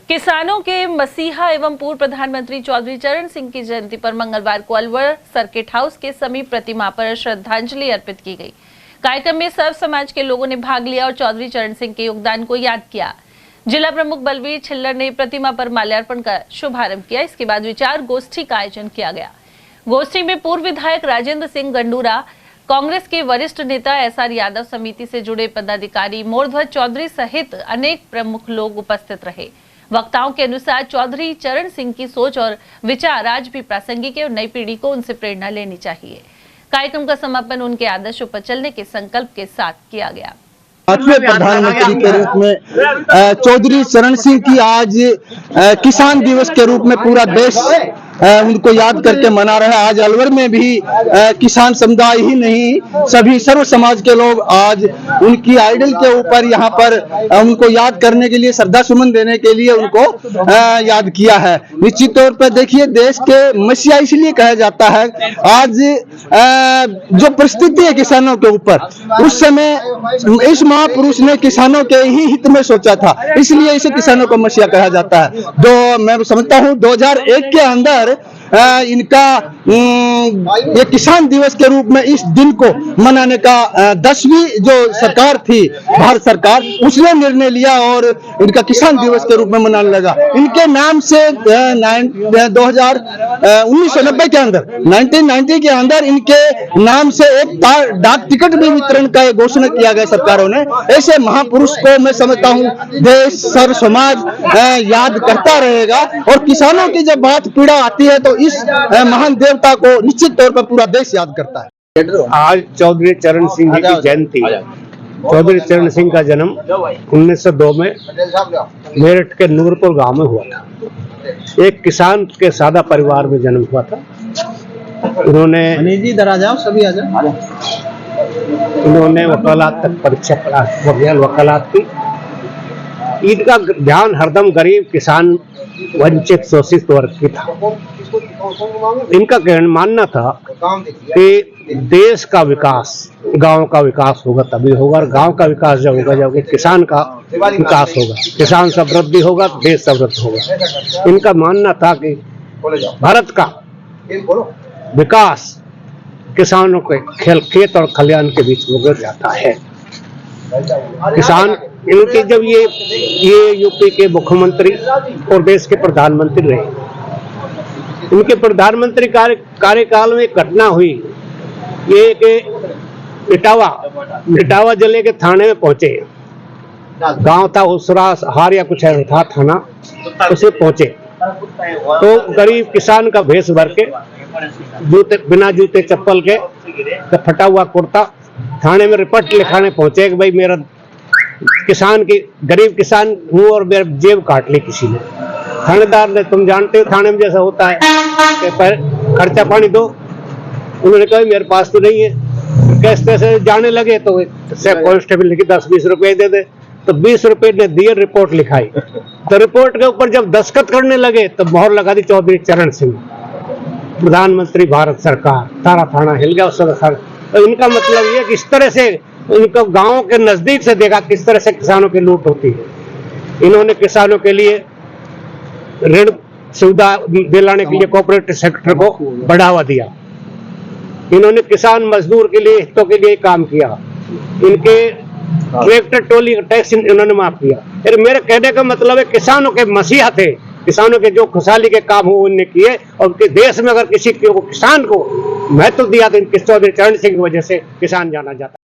किसानों के मसीहा एवं पूर्व प्रधानमंत्री चौधरी चरण सिंह की जयंती पर मंगलवार को अलवर सर्किट हाउस के समीप प्रतिमा पर श्रद्धांजलि अर्पित की गई। कार्यक्रम में सर्व समाज के लोगों ने भाग लिया और चौधरी चरण सिंह के योगदान को याद किया। जिला प्रमुख बलवीर छिल्लर ने प्रतिमा पर माल्यार्पण का शुभारंभ किया। इसके बाद विचार गोष्ठी का आयोजन किया गया। गोष्ठी में पूर्व विधायक राजेंद्र सिंह गंडूरा, कांग्रेस के वरिष्ठ नेता SR यादव, समिति से जुड़े पदाधिकारी, मोरध्वज चौधरी सहित अनेक प्रमुख लोग उपस्थित रहे। वक्ताओं के अनुसार चौधरी चरण सिंह की सोच और विचार आज भी प्रासंगिक है और नई पीढ़ी को उनसे प्रेरणा लेनी चाहिए। कार्यक्रम का समापन उनके आदर्शों पर चलने के संकल्प के साथ किया गया। पांचवें प्रधानमंत्री के रूप में चौधरी चरण सिंह की आज किसान दिवस के रूप में पूरा देश उनको याद करके मना रहा है। आज अलवर में भी किसान समुदाय ही नहीं, सभी सर्व समाज के लोग आज उनकी आइडल के ऊपर यहाँ पर उनको याद करने के लिए, श्रद्धा सुमन देने के लिए उनको याद किया है। निश्चित तौर पर देखिए, देश के मसीहा इसलिए कहा जाता है। आज जो परिस्थिति है किसानों के ऊपर, उस समय इस महापुरुष ने किसानों के ही हित में सोचा था, इसलिए इसे किसानों को मसीहा कहा जाता है। मैं समझता हूँ 2001 के अंदर इनका ये किसान दिवस के रूप में इस दिन को मनाने का 10वीं जो सरकार थी, भारत सरकार, उसने निर्णय लिया और इनका किसान दिवस के रूप में मनाने लगा। इनके नाम से 1990 के अंदर 1990 के अंदर इनके नाम से एक डाक टिकट भी वितरण का घोषणा किया गया सरकारों ने। ऐसे महापुरुष को मैं समझता हूँ देश, सर्व समाज याद करता रहेगा और किसानों की जब बात पीड़ा आती है तो इस महान देवता को निश्चित तौर पर पूरा देश याद करता है। आज चौधरी चरण सिंह जी की जयंती। चौधरी चरण सिंह का जन्म 1902 में मेरठ के नूरपुर गांव में हुआ था। एक किसान के सादा परिवार में जन्म हुआ था। इन्होंने वकालत तक परीक्षा पढ़ा, वकालत की। इनका ध्यान हरदम गरीब, किसान, वंचित, शोषित वर्ग की था। इनका मानना था कि देश का विकास गांव का विकास होगा तभी होगा, और गांव का विकास जब होगा जब किसान का विकास होगा। किसान समृद्धि होगा तो देश समृद्ध होगा। इनका मानना था कि भारत का विकास किसानों के खेत और खलिहान के बीच गुजर जाता है। किसान इनके जब ये यूपी के मुख्यमंत्री और देश के प्रधानमंत्री रहे, इनके प्रधानमंत्री कार्यकाल में एक घटना हुई। ये कि इटावा जिले के थाने में पहुंचे। गांव था उसरा हार या कुछ था थाना, उसे पहुंचे तो गरीब किसान का भेष भर के, बिना जूते चप्पल के, तो फटा हुआ कुर्ता, थाने में रिपोर्ट लिखाने पहुंचे कि भाई मेरा किसान की गरीब किसान हूँ और मेरा जेब काट ली किसी ने। थानेदार ने, तुम जानते हो थाने में जैसा होता है कि खर्चा पानी दो। उन्होंने कहा मेरे पास तो नहीं है। कैसे से जाने लगे तो कांस्टेबल ने 10-20 रुपए दे दे, तो 20 रुपए ने दिए, रिपोर्ट लिखाई। तो रिपोर्ट के ऊपर जब दस्तखत करने लगे तो मोहर लगा दी चौधरी चरण सिंह, प्रधानमंत्री भारत सरकार। सारा थाना हिल गया उस समय। तो इनका मतलब ये कि इस तरह से इनको गांव के नजदीक से देखा किस तरह से किसानों की लूट होती है। इन्होंने किसानों के लिए ऋण सुविधा दिलाने के लिए कोऑपरेटिव सेक्टर को बढ़ावा दिया। इन्होंने किसान मजदूर के लिए, हितों के लिए काम किया। इनके ट्रैक्टर ट्रॉली का टैक्स इन्होंने माफ किया। मेरे कहने का मतलब है किसानों के मसीहा थे। किसानों के जो खुशहाली के काम हो उन्होंने किए, और देश में अगर किसी को किसान को महत्व दिया तो चौधरी चरण सिंह की वजह से किसान जाना जाता है।